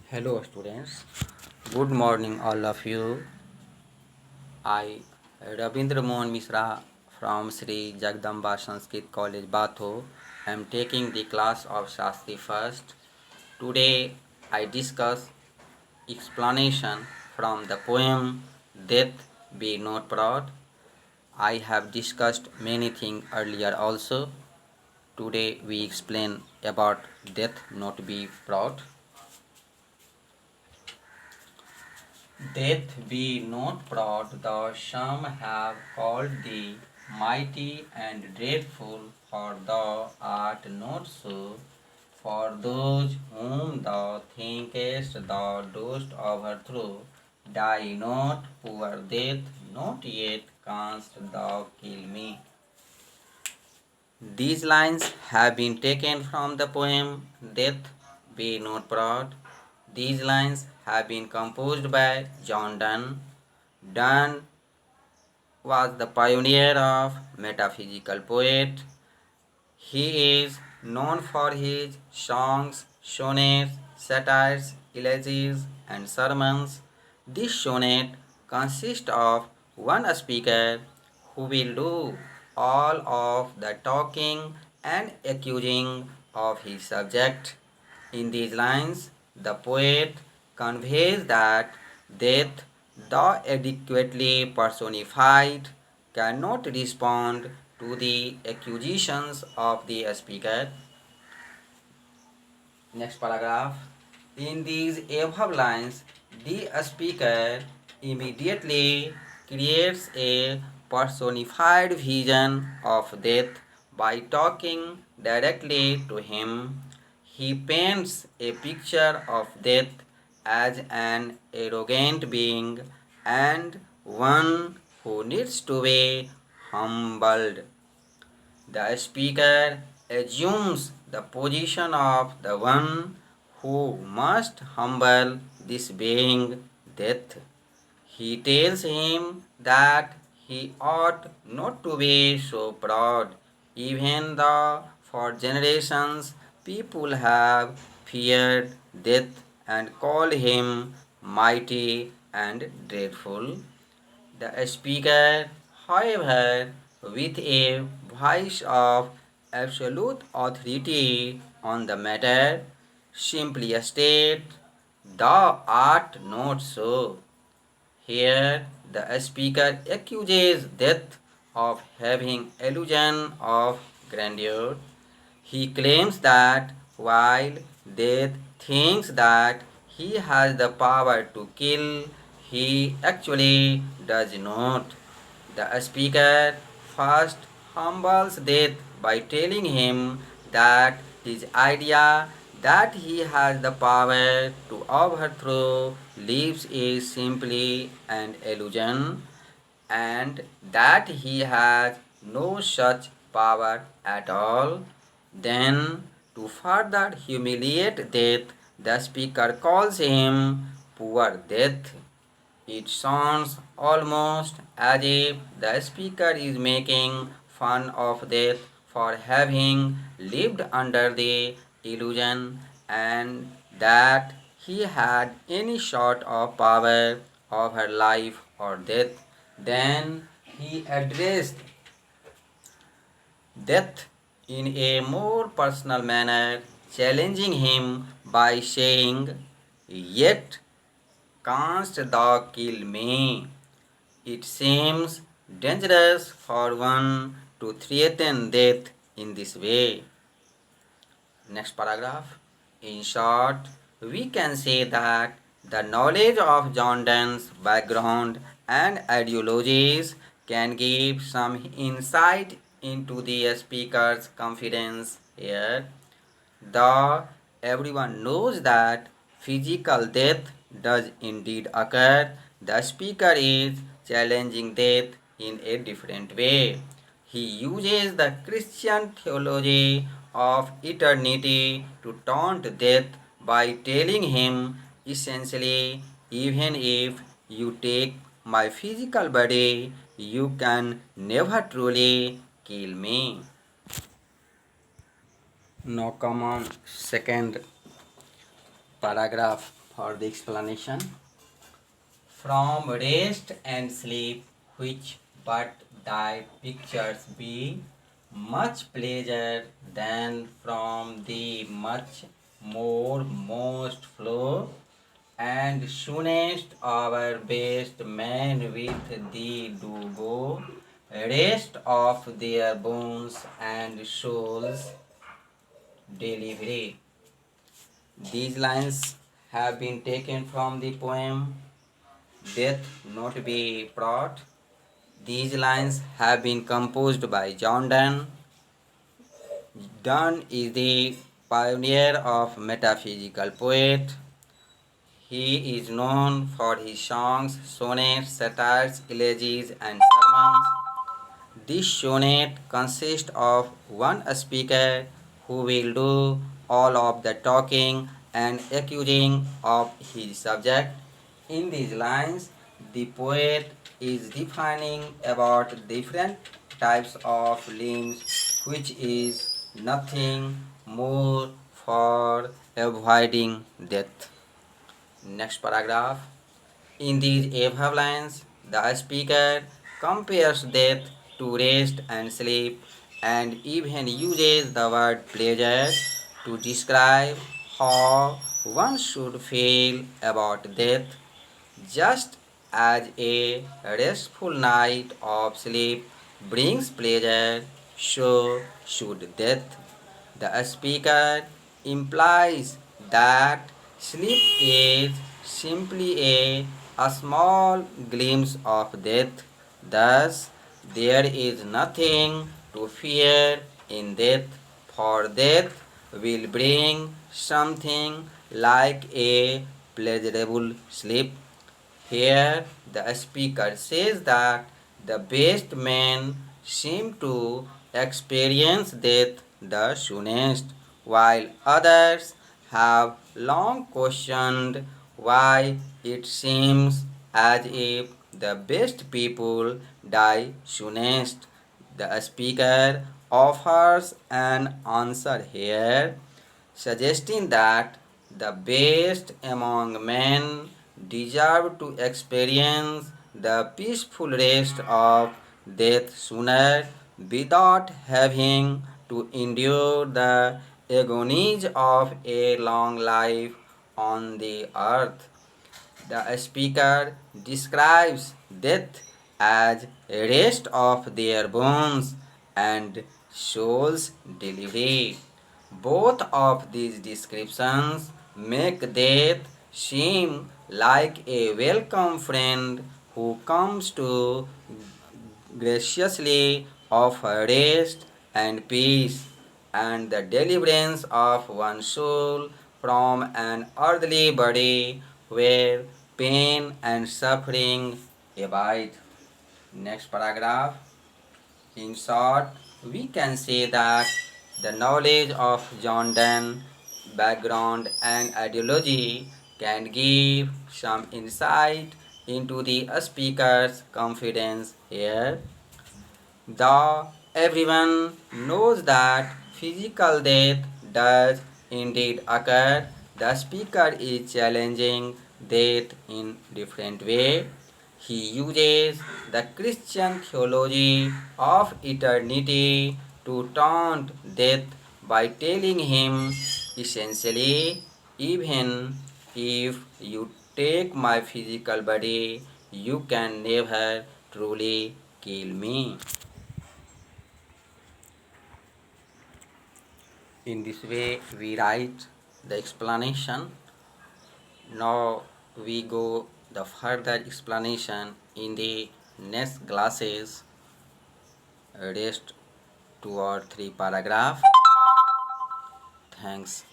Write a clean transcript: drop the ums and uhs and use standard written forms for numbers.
Hello students, good morning all of you. I Ravindra Mohan Mishra from Sri Jagdamba Sanskrit College Batho am taking the class of Shastri first. Today I discuss explanation from the poem Death Be Not Proud. I have discussed many things earlier also. Today we explain about death not be proud. Death be not proud, thou some have called thee mighty and dreadful, for thou art not so. For those whom thou thinkest thou dost overthrow, die not, poor death, not yet canst thou kill me. These lines have been taken from the poem Death Be Not Proud. These lines have been composed by John Donne. Donne was the pioneer of metaphysical poet. He is known for his songs, sonnets, satires, elegies, and sermons. This sonnet consists of one speaker who will do all of the talking and accusing of his subject. In these lines, the poet conveys that death, though adequately personified, cannot respond to the accusations of the speaker. Next paragraph. In these above lines, the speaker immediately creates a personified vision of death by talking directly to him. He paints a picture of death as an arrogant being and one who needs to be humbled. The speaker assumes the position of the one who must humble this being, death. He tells him that he ought not to be so proud, even though for generations people have feared death and called him mighty and dreadful. The speaker, however, with a voice of absolute authority on the matter, simply states, "Thou art not so." Here, the speaker accuses death of having illusion of grandeur. He claims that while death thinks that he has the power to kill, he actually does not. The speaker first humbles death by telling him that his idea that he has the power to overthrow lives is simply an illusion and that he has no such power at all. Then, to further humiliate Death, the speaker calls him poor Death. It sounds almost as if the speaker is making fun of Death for having lived under the illusion and that he had any sort of power over life or death. Then he addressed death in a more personal manner, challenging him by saying, "Yet canst thou kill me?" It seems dangerous for one to threaten death in this way. Next paragraph. In short, we can say that the knowledge of John Donne's background and ideologies can give some insight into the speaker's confidence here. Though everyone knows that physical death does indeed occur, the speaker is challenging death in a different way. He uses the Christian theology of eternity to taunt death by telling him essentially, even if you take my physical body, you can never truly kill me. Now come on, second paragraph. for the explanation. From rest and sleep, which but thy pictures be much pleasure than from thee much more most flow, and soonest our best men with thee do go, rest of their bones and souls delivery. These lines have been taken from the poem Death Not Be Brought. These lines have been composed by John Donne. Donne is the pioneer of metaphysical poet. He is known for his songs, sonnets, satires, elegies, and sermons. This sonnet consists of one speaker who will do all of the talking and accusing of his subject. In these lines, the poet is defining about different types of limbs, which is nothing more for avoiding death. Next paragraph. In these above lines, the speaker compares death to rest and sleep and even uses the word pleasure to describe how one should feel about death. Just as a restful night of sleep brings pleasure, so should death. The speaker implies that sleep is simply a small glimpse of death. Thus, there is nothing to fear in death, for death will bring something like a pleasurable sleep. Here, the speaker says that the best men seem to experience death the soonest, while others have long questioned why it seems as if the best people die soonest. The speaker offers an answer here suggesting that the best among men deserve to experience the peaceful rest of death sooner without having to endure the agonies of a long life on the earth. The speaker describes death as a rest of their bones and soul's delivery. Both of these descriptions make death seem like a welcome friend who comes to graciously offer rest and peace and the deliverance of one's soul from an earthly body where pain and suffering abide. Next paragraph. In short, we can say that the knowledge of John Donne background and ideology can give some insight into the speaker's confidence here. Though everyone knows that physical death does indeed occur, the speaker is challenging death in different way. He uses the Christian theology of eternity to taunt death by telling him essentially, even if you take my physical body, you can never truly kill me. In this way, we write the explanation. Now we go the further explanation in the next classes. Rest 2 or 3 paragraph. Thanks.